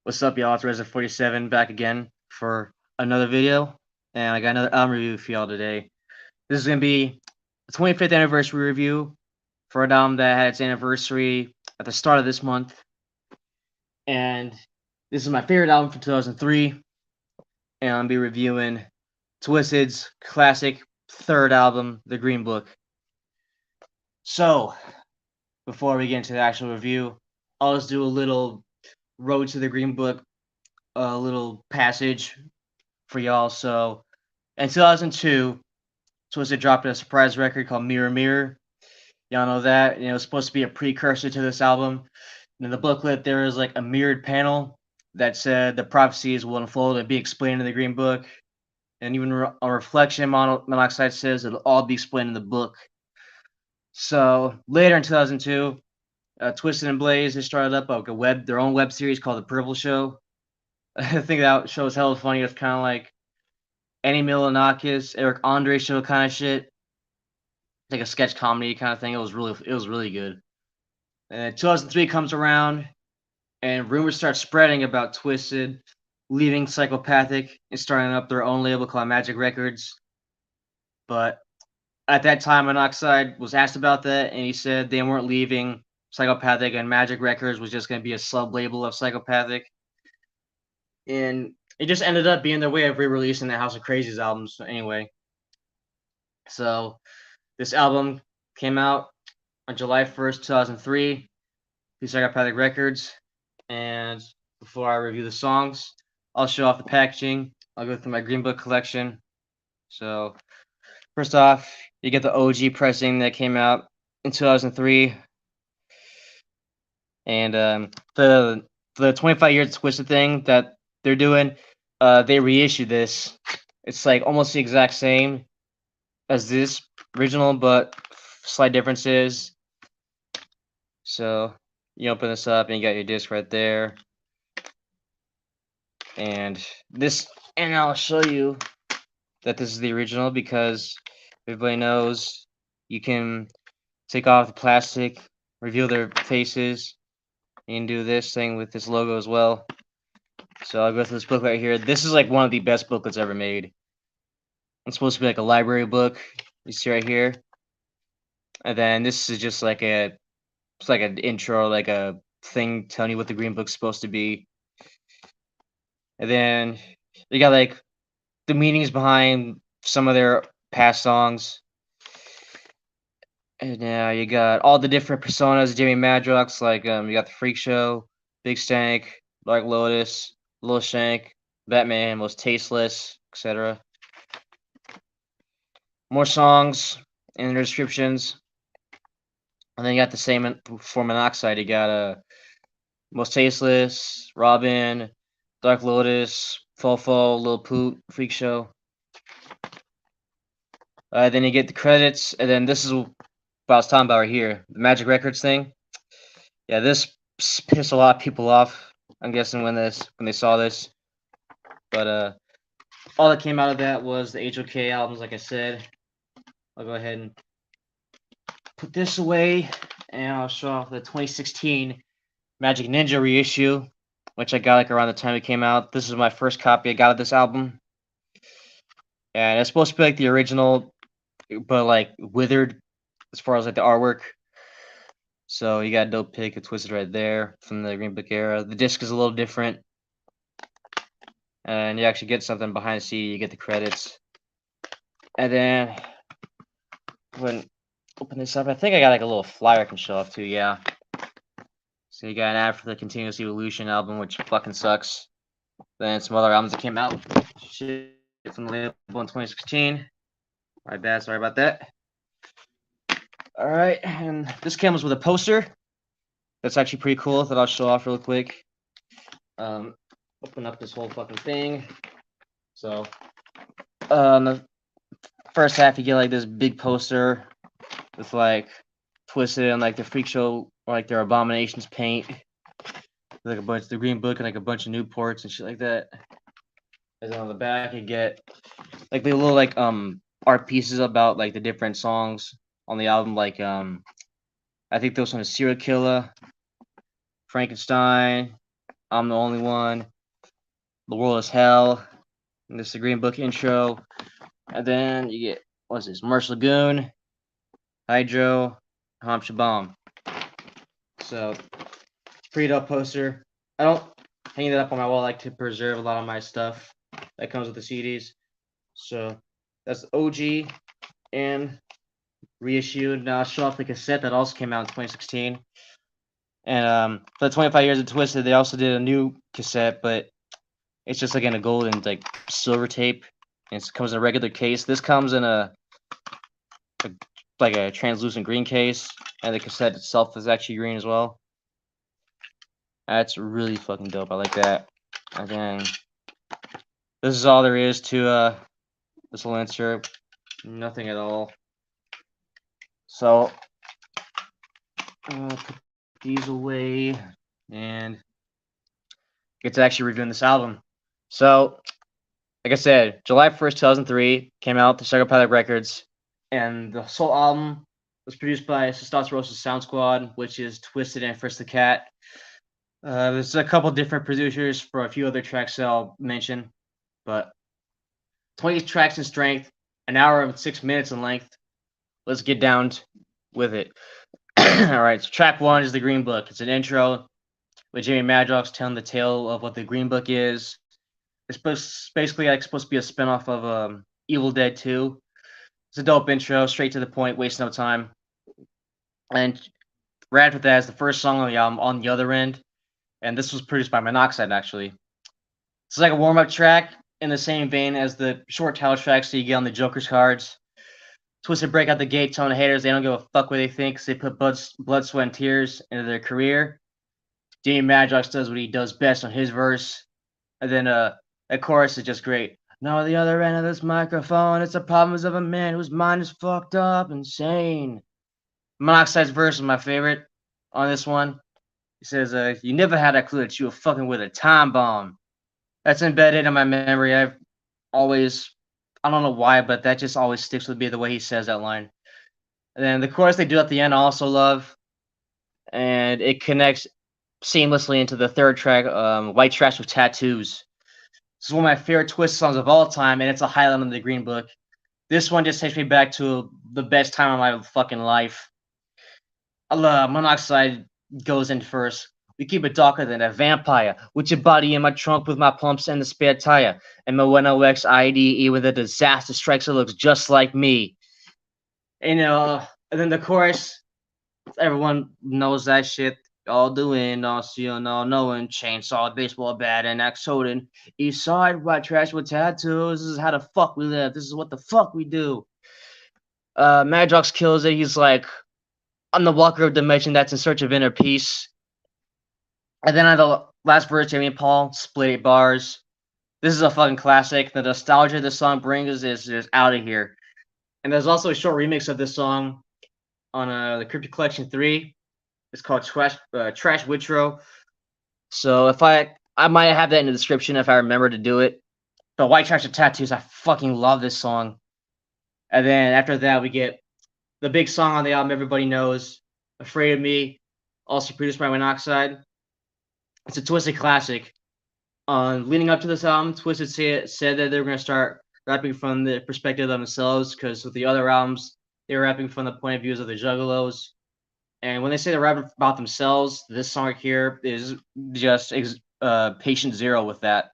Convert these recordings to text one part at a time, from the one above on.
What's up, y'all? It's Resident47 back again for another video, and I got another album review for y'all today. This is gonna be the 25th anniversary review for an album that had its anniversary at the start of this month, and this is my favorite album from 2003, and I'll be reviewing Twiztid's classic third album, The Green Book. So, before we get into the actual review, I'll just do a little Road to the Green Book, a little passage for y'all. So, in 2002, Twiztid dropped a surprise record called Mirror Mirror. Y'all know that. And it was supposed to be a precursor to this album. And in the booklet, there was like a mirrored panel that said the prophecies will unfold and be explained in the Green Book. And even a reflection monoxide says it'll all be explained in the book. So later in 2002, Twiztid and Blaze they started up their own web series called The Purple Show. I think that show was hella funny. It's kind of like Annie Milonakis, Eric Andre show kind of shit, like a sketch comedy kind of thing. It was really good. And 2003 comes around, and rumors start spreading about Twiztid leaving Psychopathic and starting up their own label called Magic Records. But at that time, Monoxide was asked about that, and he said they weren't leaving Psychopathic, and Magic Records was just going to be a sub label of Psychopathic. And it just ended up being their way of re-releasing the House of Crazies albums anyway. So this album came out on July 1st, 2003 through Psychopathic Records. And before I review the songs, I'll show off the packaging. I'll go through my Green Book collection. So first off, you get the OG pressing that came out in 2003. And the 25 years Twiztid thing that they're doing, they reissued this. It's like almost the exact same as this original, but slight differences. So you open this up and you got your disc right there. And I'll show you that this is the original because everybody knows you can take off the plastic, reveal their faces, and do this thing with this logo as well. So I'll go through this book right here. This is like one of the best booklets ever made. It's supposed to be like a library book. You see right here. And then this is just like it's like an intro, like a thing telling you what the Green Book's supposed to be. And then you got like the meanings behind some of their past songs. And now you got all the different personas of Jimmy Madrox, like you got the Freak Show, Big Stank, Dark Lotus, Lil Shank, Batman, Most Tasteless, etc. More songs in the descriptions. And then you got the same for Monoxide. You got Most Tasteless, Robin, Dark Lotus, Fofo, Lil Poot, Freak Show. Then you get the credits, and then this is what I was talking about right here, the Magic Records thing. Yeah, this pissed a lot of people off, I'm guessing, when they saw this. But all that came out of that was the HOK albums, like I said. I'll go ahead and put this away, and I'll show off the 2016 Magic Ninja reissue, which I got like around the time it came out. This is my first copy I got of this album. And it's supposed to be like the original, but like withered as far as like the artwork. So you got a dope pick of Twiztid right there from the Green Book era. The disc is a little different. And you actually get something behind the CD. You get the credits. And then when open this up, I think I got like a little flyer I can show off too. Yeah. So you got an ad for the Continuous Evolution album, which fucking sucks. Then some other albums that came out. Shit from the label in 2016. My bad. Sorry about that. All right, and this comes with a poster. That's actually pretty cool. That I'll show off real quick. Open up this whole fucking thing. So, the first half you get like this big poster with like Twiztid and like the Freak Show or like their Abominations paint, like a bunch of the Green Book and like a bunch of Newports and shit like that. And then on the back you get like the little like art pieces about like the different songs on the album, like I think there was one Serial Killer, Frankenstein, I'm the Only One, The World is Hell, and this is the Green Book intro. And then you get, what's this, Marsh Lagoon, Hydro, Hom Shabam. So, pretty dope poster. I don't hang it up on my wall. I like to preserve a lot of my stuff that comes with the CDs. So, that's the OG and reissued. Now I'll show off the cassette that also came out in 2016. And for the 25 years of Twiztid, they also did a new cassette, but it's just like in a gold and like silver tape. And it comes in a regular case. This comes in a like a translucent green case, and the cassette itself is actually green as well. That's really fucking dope. I like that. And then this is all there is to this little insert. Nothing at all. So put these away and get to actually reviewing this album. So, like I said, July 1st, 2003 came out to Psychopathic Records, and the whole album was produced by Testosterosis Sound Squad, which is Twiztid and Frisk the Cat. There's a couple different producers for a few other tracks that I'll mention, but 20 tracks in strength, an hour and 6 minutes in length. Let's get down with it. All right, so track 1 is The Green Book. It's an intro with Jamie Madrox telling the tale of what the Green Book is. It's basically like supposed to be a spinoff of Evil Dead 2. It's a dope intro, straight to the point, waste no time. And right after that is the first song on the album, On the Other End, and this was produced by Monoxide, actually. It's like a warm-up track in the same vein as the short title tracks that you get on the Joker's cards. Twiztid break out the gate telling the haters they don't give a fuck what they think because they put blood, sweat, and tears into their career. Jamie Madrox does what he does best on his verse. And then the chorus is just great. Now the other end of this microphone, it's the problems of a man whose mind is fucked up, insane. Monoxide's verse is my favorite on this one. He says, you never had a clue that you were fucking with a time bomb. That's embedded in my memory. I've always, I don't know why, but that just always sticks with me, the way he says that line. And then the chorus they do at the end I also love. And it connects seamlessly into the third track, White Trash with Tattoos. This is one of my favorite Twiztid songs of all time, and it's a highlight on the Green Book. This one just takes me back to the best time of my fucking life. Monoxide goes in first. We keep it darker than a vampire. With your body in my trunk with my pumps and the spare tire. And my 1OX IDE with a disaster strikes it looks just like me. And then the chorus, everyone knows that shit. All doing, all seeing, all knowing, chainsaw, baseball bat, and axe holding. East side, white trash with tattoos. This is how the fuck we live. This is what the fuck we do. Madrox kills it. He's like, I'm the walker of dimension that's in search of inner peace. And then on the last verse, Jamie and Paul split 8 bars. This is a fucking classic. The nostalgia this song brings is just out of here. And there's also a short remix of this song on the Cryptic Collection 3. It's called Trash Witro. So if I might have that in the description if I remember to do it. But White Trash with Tattoos, I fucking love this song. And then after that, we get the big song on the album everybody knows, Afraid of Me, also produced by Monoxide. It's a Twiztid classic. Leading up to this album, Twiztid said that they were going to start rapping from the perspective of themselves, because with the other albums, they were rapping from the point of views of the Juggalos. And when they say they're rapping about themselves, this song here is just patient zero with that.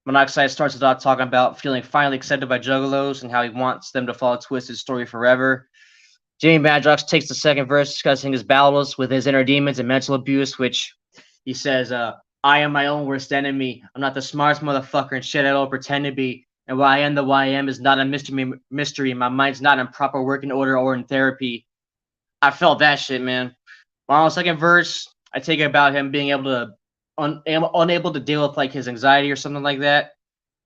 Monoxide starts it off talking about feeling finally accepted by Juggalos and how he wants them to follow Twiztid's story forever. Jamie Madrox takes the second verse discussing his battles with his inner demons and mental abuse, which he says, I am my own worst enemy. I'm not the smartest motherfucker and shit I don't pretend to be. And why I am the why I am is not a mystery. My mind's not in proper working order or in therapy. I felt that shit, man. On the second verse, I take it about him being able to unable to deal with like his anxiety or something like that.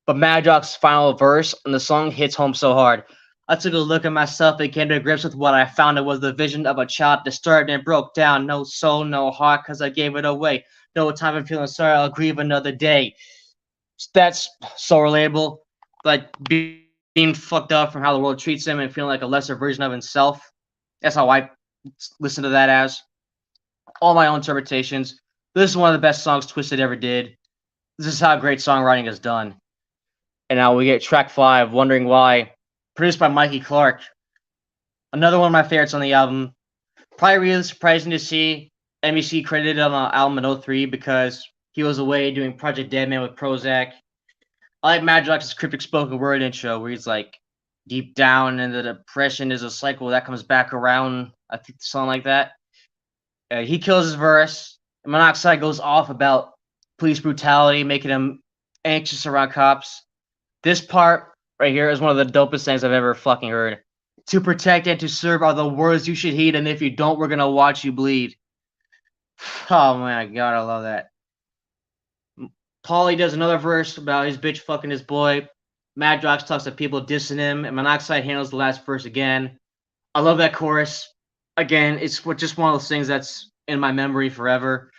But Madrox's final verse and the song hits home so hard. I took a look at myself and came to grips with what I found. It was the vision of a child disturbed and broke down. No soul, no heart, because I gave it away. No time for feeling sorry, I'll grieve another day. That's so relatable. Like being fucked up from how the world treats him and feeling like a lesser version of himself. That's how I listen to that as. All my own interpretations. This is one of the best songs Twiztid ever did. This is how great songwriting is done. And now we get track 5, Wondering Why, produced by Mikey Clark. Another one of my favorites on the album. Probably really surprising to see MEC credited on the album in 03 because he was away doing Project Deadman with Prozac. I like Mad Jock's cryptic spoken word intro where he's like, deep down and the depression is a cycle that comes back around. I think something like that. He kills his verse. And Monoxide goes off about police brutality, making him anxious around cops. This part right here is one of the dopest things I've ever fucking heard. To protect and to serve are the words you should heed, and if you don't, we're gonna watch you bleed. Oh my god, I love that. Paulie does another verse about his bitch fucking his boy. Madrox talks to people dissing him, and Monoxide handles the last verse again. I love that chorus. Again, it's just one of those things that's in my memory forever.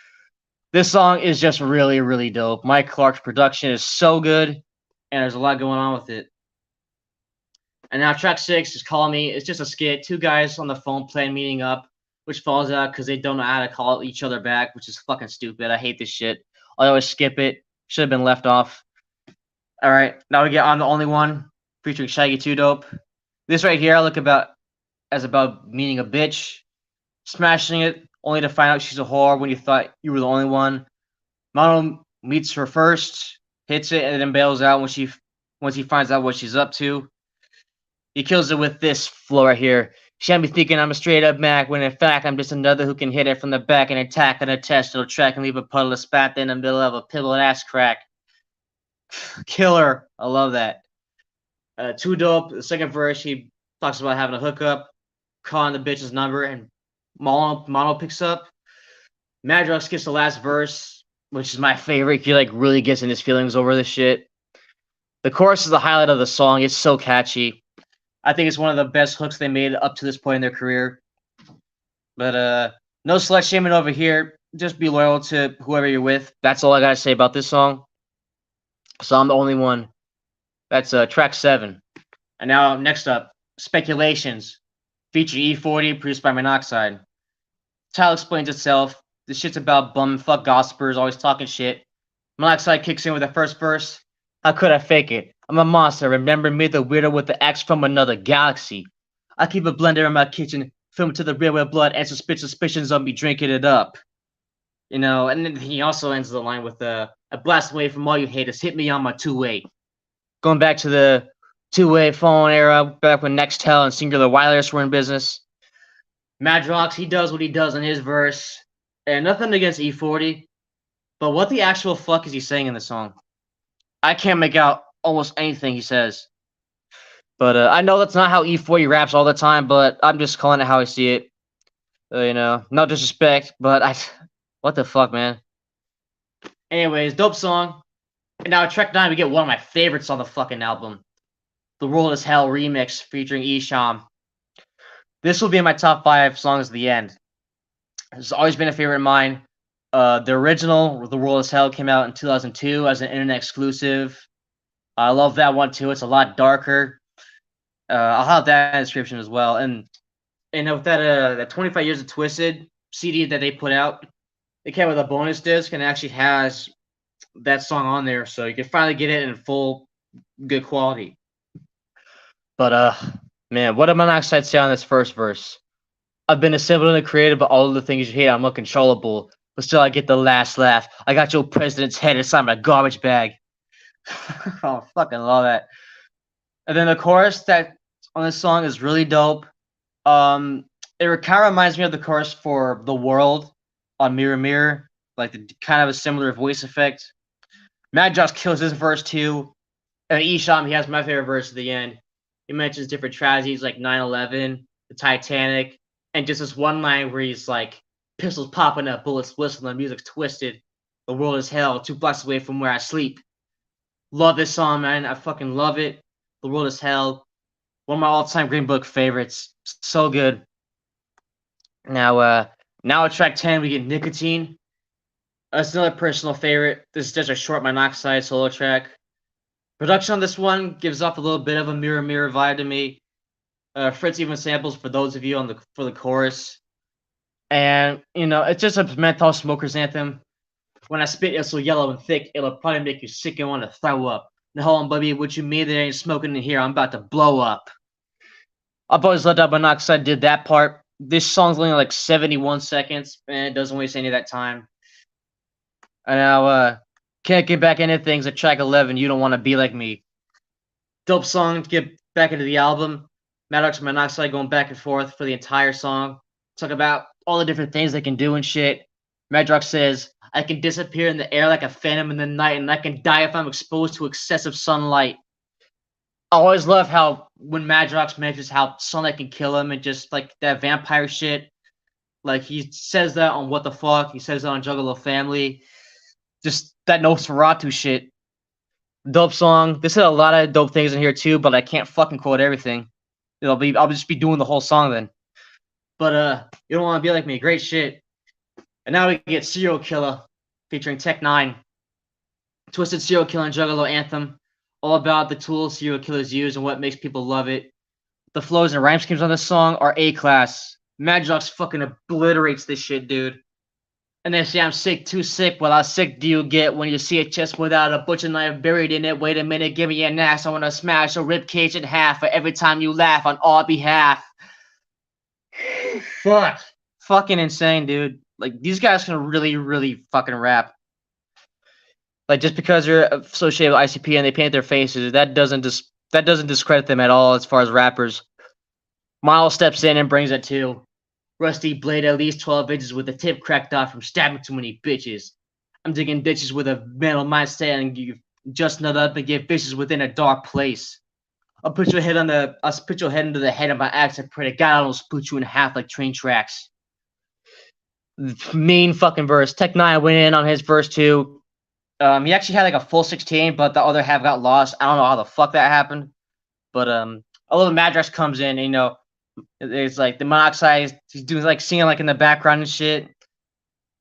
This song is just really, really dope. Mike Clark's production is so good, and there's a lot going on with it. And now track 6 is Call Me. It's just a skit. Two guys on the phone plan meeting up, which falls out because they don't know how to call each other back, which is fucking stupid. I hate this shit. I always skip it. Should have been left off. All right, now we get On the Only One, featuring Shaggy 2 Dope. This right here I look about as about meeting a bitch, smashing it, only to find out she's a whore when you thought you were the only one. Mono meets her first, hits it, and then bails out once he finds out what she's up to. He kills it with this flow right here. She had me thinking I'm a straight up Mac, when in fact I'm just another who can hit it from the back and attack and attach to the track and leave a puddle of spat in the middle of a pivot ass crack. Killer. I love that. Too Dope. The second verse, he talks about having a hookup, calling the bitch's number, and Mono picks up. Madrox gets the last verse, which is my favorite. He like really gets in his feelings over this shit. The chorus is the highlight of the song. It's so catchy. I think it's one of the best hooks they made up to this point in their career. But no slut shaming over here. Just be loyal to whoever you're with. That's all I gotta say about this song. So I'm the only one. That's track 7. And now next up, Speculations, featuring E40, produced by Monoxide. Title explains itself. This shit's about bum fuck gossipers always talking shit. Monoxide kicks in with the first verse. How could I fake it? I'm a monster. Remember me, the weirdo with the axe from another galaxy. I keep a blender in my kitchen, filled to the rear with blood, and suspicions of me drinking it up. You know, and then he also ends the line with a blast away from all you haters. Hit me on my two-way. Going back to the two-way phone era, back when Nextel and Singular Wireless were in business. Madrox, he does what he does in his verse. And nothing against E40, but what the actual fuck is he saying in the song? I can't make out almost anything he says. But I know that's not how E40 raps all the time, but I'm just calling it how I see it. You know, no disrespect, but what the fuck, man? Anyways, dope song. And now at track 9, we get one of my favorites on the fucking album. The World is Hell remix featuring Esham. This will be in my top 5 songs at the end. It's always been a favorite of mine. The original, The World is Hell, came out in 2002 as an internet exclusive. I love that one too. It's a lot darker. I'll have that in the description as well. And with that 25 Years of Twiztid CD that they put out, it came with a bonus disc and actually has that song on there, so you can finally get it in full good quality. But man, what did Monoxide say on this first verse? I've been assembled and created, but all of the things you hate, I'm uncontrollable. But still, I get the last laugh. I got your president's head inside my garbage bag. Oh, I fucking love that. And then the chorus that on this song is really dope. It kind of reminds me of the chorus for The World on Mirror Mirror, like kind of a similar voice effect. Madrox kills his verse too. And Esham, he has my favorite verse at the end. He mentions different tragedies like 9/11, the Titanic, and just this one line where he's like, pistols popping up, bullets whistling, the music's twisted. The world is hell, 2 blocks away from where I sleep. Love this song, man. I fucking love it. The World is Hell. One of my all-time Green Book favorites. So good. Now at track 10, we get Nicotine. That's another personal favorite. This is just a short Monoxide solo track. Production on this one gives off a little bit of a Mirror Mirror vibe to me. Fritz even samples for those of you for the chorus. And, you know, it's just a menthol smoker's anthem. When I spit, it's so yellow and thick, it'll probably make you sick and want to throw up. Now hold on, baby, what you mean there ain't smoking in here? I'm about to blow up. I've always loved that Monoxide did that part. This song's only like 71 seconds, and it doesn't waste any of that time. And now, Can't Get Back Into Things at track 11, You Don't Want to Be Like Me. Dope song to get back into the album. Maddox and Monoxide going back and forth for the entire song. Talk about all the different things they can do and shit. Madrox says, I can disappear in the air like a phantom in the night, and I can die if I'm exposed to excessive sunlight. I always love how when Madrox mentions how sunlight can kill him and just like that vampire shit. Like he says that on What the Fuck, he says that on Juggalo Family. Just that Nosferatu shit. Dope song. This had a lot of dope things in here too, but I can't fucking quote everything. I'll just be doing the whole song then. But You Don't Want to Be Like Me, great shit. And now we get Serial Killer featuring Tech 9. Twisted Serial Killer and Juggalo anthem. All about the tools serial killers use and what makes people love it. The flows and rhyme schemes on this song are A-class. Madrox fucking obliterates this shit, dude. And they say I'm sick, too sick. Well, how sick do you get when you see a chest without a butcher knife buried in it? Wait a minute, give me an ass. I want to smash a ribcage in half for every time you laugh on our behalf. Fuck. Fucking insane, dude. Like, these guys can really, really fucking rap. Like, just because they're associated with ICP and they paint their faces, that doesn't discredit them at all as far as rappers. Miles steps in and brings it too. Rusty blade at least 12 inches with the tip cracked off from stabbing too many bitches. I'm digging ditches with a mental mindset and you just nut up and get bitches within a dark place. I'll put your head into the head of my axe and pray to God I don't split you in half like train tracks. Mean fucking verse. Tech 9 went in on his verse too. He actually had like a full 16, but the other half got lost. I don't know how the fuck that happened. But a little Madrox comes in and, you know, it's like the Monoxide, he's doing like singing like in the background and shit.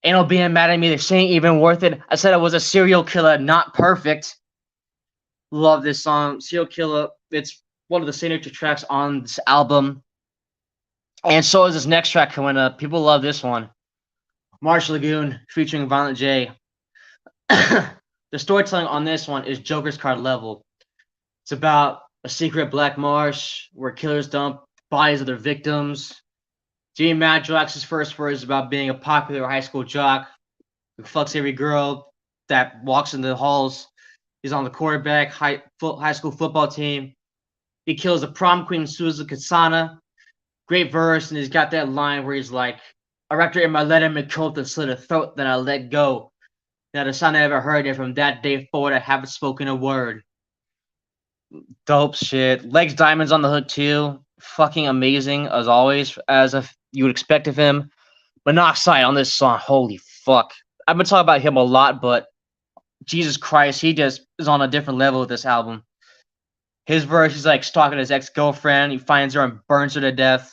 Ain't no being mad at me, they're saying even worth it. I said I was a serial killer, not perfect. Love this song. Serial Killer, it's one of the signature tracks on this album. And so is this next track coming up. People love this one. Marsh Lagoon featuring Violent J. The storytelling on this one is Joker's card level. It's about a secret black marsh where killers dump bodies of their victims. Jimmy Madrox's first words is about being a popular high school jock who fucks every girl that walks in the halls. He's on the quarterback high school football team. He kills the prom queen Susan Kasana. Great verse, and he's got that line where he's like, I wrapped her in my Letterman coat and slit her throat, then I let go. Now the sound I ever heard, and from that day forward I haven't spoken a word. Dope shit. Legs Diamonds on the hook too. Fucking amazing as always, as if you would expect of him. Monoxide on this song, holy fuck. I've been talking about him a lot, but Jesus Christ, he just is on a different level with this album. His verse, he's like stalking his ex-girlfriend. He finds her and burns her to death.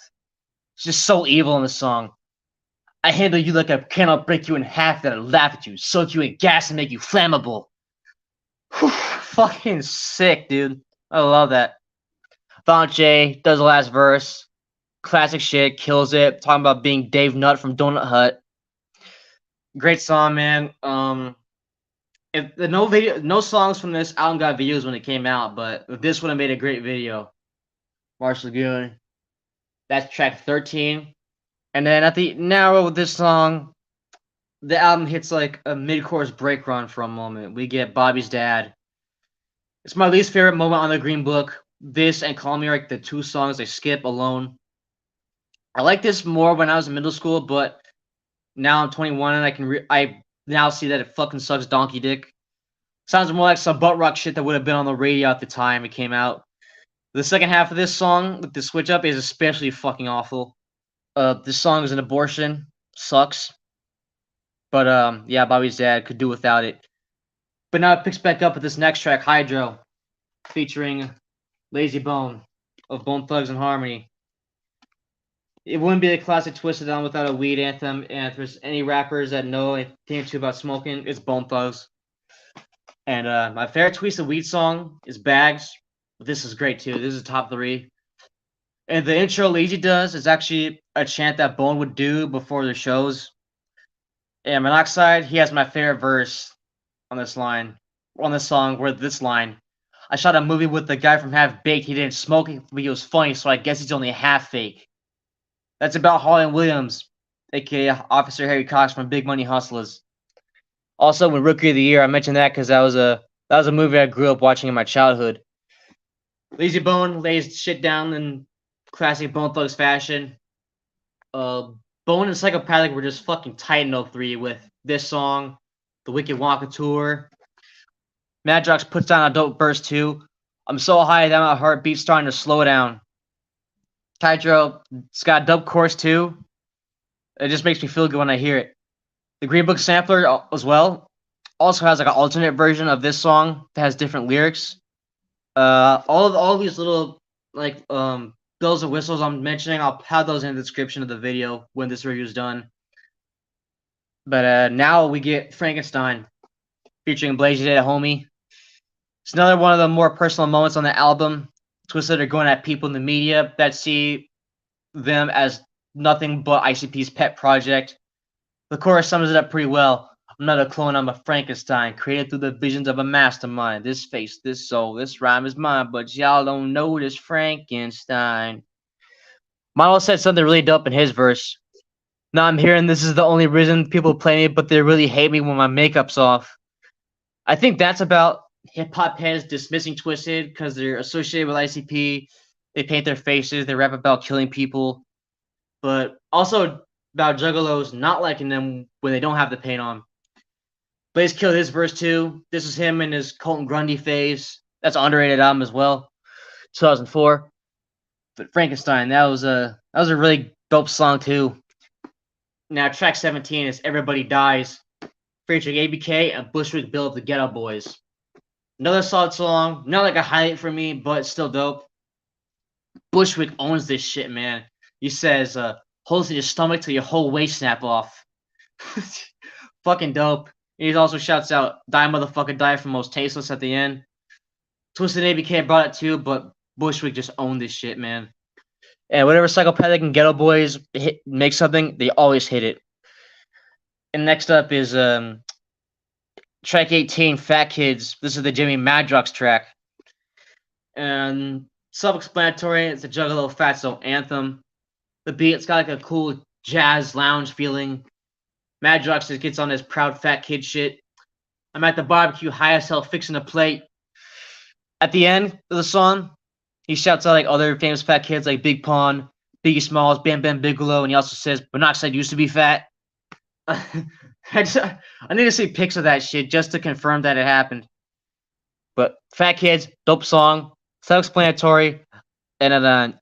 It's just so evil in the song. I handle you like I cannot break you in half, then I laugh at you, soak you in gas and make you flammable. Whew, fucking sick, dude. I love that. Violent J does the last verse. Classic shit, kills it. Talking about being Dave Nutt from Donut Hut. Great song, man. No songs from this album got videos when it came out, but this would have made a great video. Marsh Lagoon. That's track 13. And then at the narrow with this song, the album hits like a mid-chorus break run for a moment. We get Bobby's Dad. It's my least favorite moment on the Green Book. This and Call Me are like the two songs I skip alone. I like this more when I was in middle school, but now I'm 21 and I now see that it fucking sucks donkey dick. Sounds more like some butt rock shit that would have been on the radio at the time it came out. The second half of this song, with the switch up, is especially fucking awful. This song is an abortion. Sucks. But yeah, Bobby's Dad could do without it. But now it picks back up with this next track, Hydro, featuring Lazy Bone of Bone Thugs and Harmony. It wouldn't be a classic Twiztid Down without a weed anthem, and if there's any rappers that know anything too about smoking, it's Bone Thugs. And my favorite Twiztid weed song is Bags, but this is great too. This is top 3. And the intro Lazy does is actually a chant that Bone would do before the shows. And Monoxide, he has my favorite verse on this line, on this song, where this line, I shot a movie with the guy from Half Baked. He didn't smoke it, but he was funny, so I guess he's only half fake. That's about Holland Williams, aka Officer Harry Cox from Big Money Hustlers. Also, with Rookie of the Year, I mentioned that because that was a movie I grew up watching in my childhood. Lazy Bone lays shit down in classic Bone Thugs fashion. Bone and Psychopathic were just fucking tight in 03 with this song, The Wicked Wonka Tour. Madrox puts down a dope verse too. I'm so high that my heartbeat's starting to slow down. Hydro, it's got a dope chorus too. It just makes me feel good when I hear it. The Green Book sampler as well also has like an alternate version of this song that has different lyrics. All of these little like bells and whistles I'm mentioning, I'll have those in the description of the video when this review is done. But now we get Frankenstein featuring Blaze Data Homie. It's another one of the more personal moments on the album. Twiztid are going at people in the media that see them as nothing but ICP's pet project. The chorus sums it up pretty well. I'm not a clone, I'm a Frankenstein, created through the visions of a mastermind. This face, this soul, this rhyme is mine, but y'all don't know this Frankenstein. Milo said something really dope in his verse. Now I'm hearing this is the only reason people play me, but they really hate me when my makeup's off. I think that's about hip-hop heads dismissing Twiztid because they're associated with ICP. They paint their faces, they rap about killing people. But also about juggalos not liking them when they don't have the paint on. Blaze killed his verse too. This is him in his Colton Grundy phase. That's an underrated album as well. 2004. But Frankenstein, that was a really dope song too. Now track 17 is Everybody Dies, featuring ABK and Bushwick Bill of the Ghetto Boys. Another solid song, not like a highlight for me, but still dope. Bushwick owns this shit, man. He says, holds in your stomach till your whole waist snap off. Fucking dope. He also shouts out, die motherfucker die from Most Tasteless at the end. Twiztid and ABK brought it too, but Bushwick just owned this shit, man. And whatever Psychopathic and Ghetto Boys make something, they always hit it. And next up is track 18, Fat Kids. This is the Jimmy Madrox track. And self-explanatory, it's a Juggalo Fatso anthem. The beat's got like a cool jazz lounge feeling. Madrox just gets on his proud fat kid shit. I'm at the barbecue high as hell fixing a plate. At the end of the song, he shouts out like other famous fat kids like Big Pun, Biggie Smalls, Bam Bam Bigelow, and he also says, Monoxide used to be fat. I need to see pics of that shit just to confirm that it happened. But Fat Kids, dope song, self-explanatory, and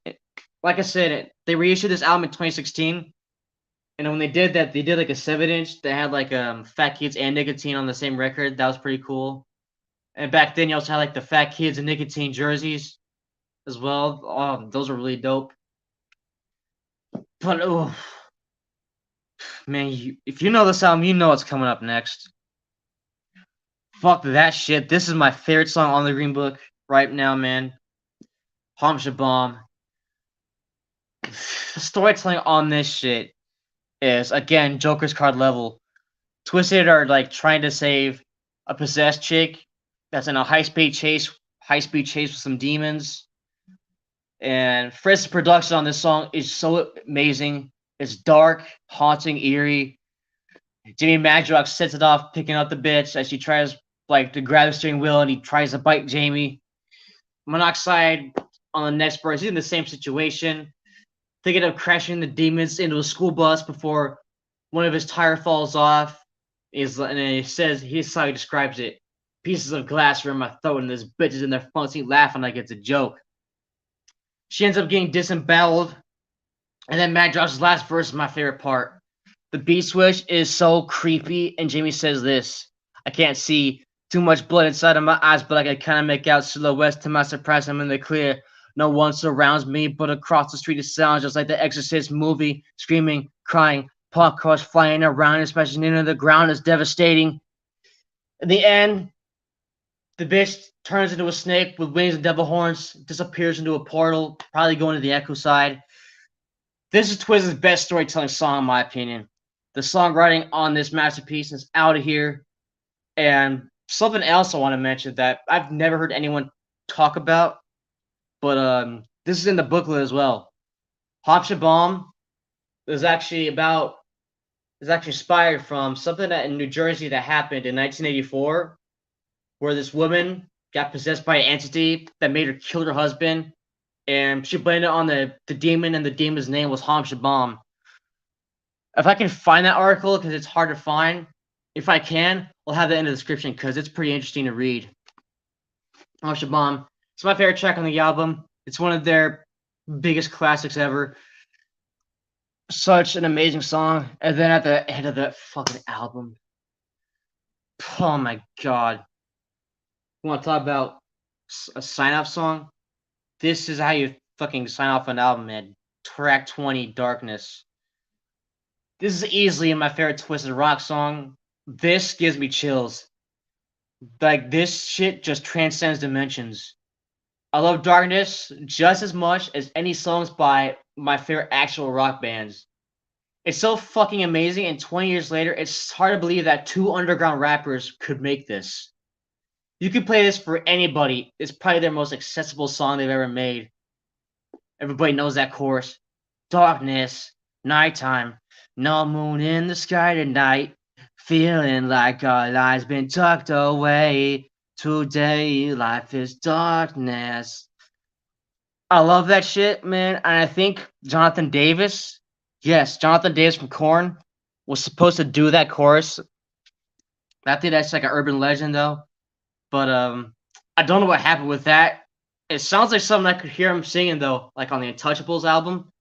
like I said, they reissued this album in 2016, and when they did that, they did like a 7-inch that had like Fat Kids and Nicotine on the same record. That was pretty cool. And back then, you also had like the Fat Kids and Nicotine jerseys as well. Oh, those were really dope. But oh, man, if you know this album, you know what's coming up next. Fuck that shit. This is my favorite song on the Green Book right now, man. Hom Shabam. The storytelling on this shit is, again, Joker's card level. Twiztid are like trying to save a possessed chick that's in a high-speed chase with some demons. And Fritz's production on this song is so amazing. It's dark, haunting, eerie. Jimmy Madrox sets it off, picking up the bitch as she tries like to grab the steering wheel, and he tries to bite Jamie. Monoxide on the next verse, he's in the same situation, thinking of crashing the demons into a school bus before one of his tire falls off. And he says, here's how he describes it: pieces of glass are in my throat, and there's bitches in their fancy laughing like it's a joke. She ends up getting disemboweled. And then Madrox's last verse is my favorite part. The beat switch is so creepy, and Jamie says this: I can't see too much blood inside of my eyes, but I can kind of make out silhouettes. To my surprise, I'm in the clear. No one surrounds me, but across the street it sounds just like the Exorcist movie. Screaming, crying, pop cars flying around, especially into the ground is devastating. In the end, the bitch turns into a snake with wings and devil horns, disappears into a portal, probably going to the Echo side. This is Twiztid's best storytelling song, in my opinion. The songwriting on this masterpiece is out of here. And something else I want to mention that I've never heard anyone talk about, but this is in the booklet as well. Hop Shabam is actually about is actually inspired from something that in New Jersey that happened in 1984, where this woman got possessed by an entity that made her kill her husband, and she blamed it on the demon, and the demon's name was Ham Shabam. If I can find that article, because it's hard to find, if I can, I'll have that in the description because it's pretty interesting to read. Ham Shabam. It's my favorite track on the album. It's one of their biggest classics ever. Such an amazing song. And then at the end of that fucking album, oh my god. You want to talk about a sign-off song? This is how you fucking sign off an album, man. Track 20, Darkness. This is easily my favorite Twisted rock song. This gives me chills. Like, this shit just transcends dimensions. I love Darkness just as much as any songs by my favorite actual rock bands. It's so fucking amazing, and 20 years later, it's hard to believe that two underground rappers could make this. You could play this for anybody. It's probably their most accessible song they've ever made. Everybody knows that chorus. Darkness, nighttime, no moon in the sky tonight. Feeling like our lives been tucked away. Today, life is darkness. I love that shit, man. And I think Jonathan Davis, yes, Jonathan Davis from Korn, was supposed to do that chorus. I think that's like an urban legend, though. But I don't know what happened with that. It sounds like something I could hear him singing, though, like on the Untouchables album.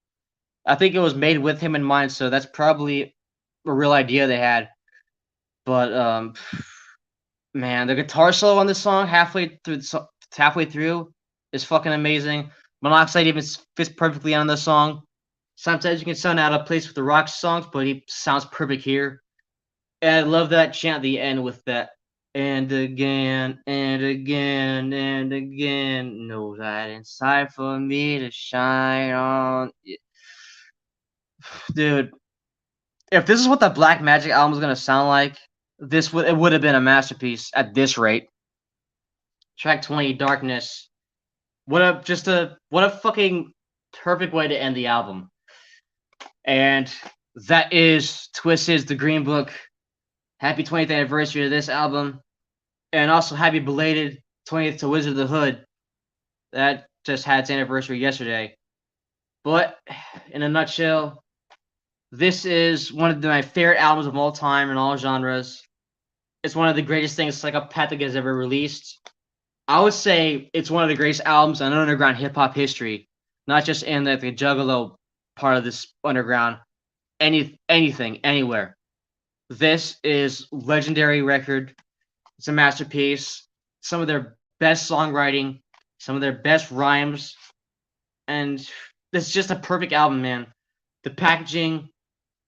I think it was made with him in mind, so that's probably a real idea they had. But man, the guitar solo on this song halfway through is fucking amazing. Monoxide even fits perfectly on this song. Sometimes you can sound out of place with the rock songs, but he sounds perfect here. And I love that chant at the end with that and again and again and again. No light inside for me to shine on. Dude, if this is what the Black Magic album is gonna sound like, it would have been a masterpiece at this rate. Track 20, Darkness. What a fucking perfect way to end the album. And that is Twiztid The Green Book. Happy 20th anniversary of this album. And also happy belated 20th to Wizard of the Hood. That just had its anniversary yesterday. But in a nutshell, this is one of my favorite albums of all time in all genres. It's one of the greatest things Psychopathic has ever released. I would say it's one of the greatest albums in underground hip-hop history. Not just in the Juggalo part of this underground. Anything, anywhere. This is legendary record. It's a masterpiece. Some of their best songwriting, some of their best rhymes, and it's just a perfect album, man. The packaging,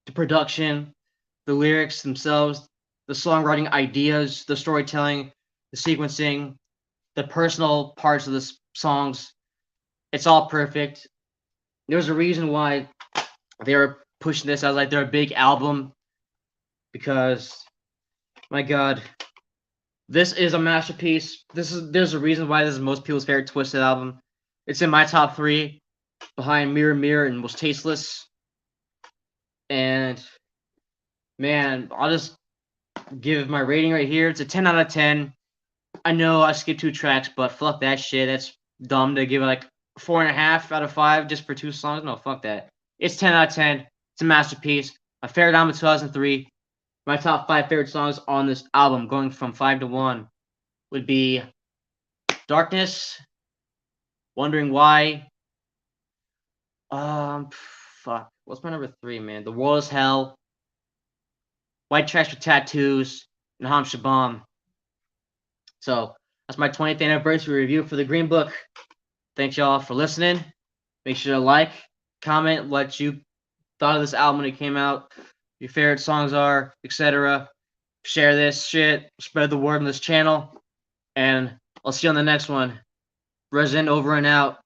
the production, the lyrics themselves, the songwriting ideas, the storytelling, the sequencing, the personal parts of the songs. It's all perfect. There's a reason why they were pushing this as like their big album, because my god, this is a masterpiece. There's a reason why this is most people's favorite Twiztid album. It's in my top 3, behind Mirror Mirror and Most Tasteless. And man, I'll just give my rating right here. It's a 10 out of 10. I know I skipped 2 tracks, but fuck that shit. That's dumb to give it like 4.5 out of 5 just for 2 songs. No, fuck that. It's 10 out of 10. It's a masterpiece. My favorite album of 2003. My top 5 favorite songs on this album, going from 5 to 1, would be Darkness, Wondering Why. Fuck. What's my number 3, man? The World is Hell, White Trash with Tattoos, and Ham Shabam. So that's my 20th anniversary review for the Green Book. Thanks y'all for listening. Make sure to like, comment what you thought of this album when it came out, your favorite songs are, etc. Share this shit, spread the word on this channel, and I'll see you on the next one. Resident over and out.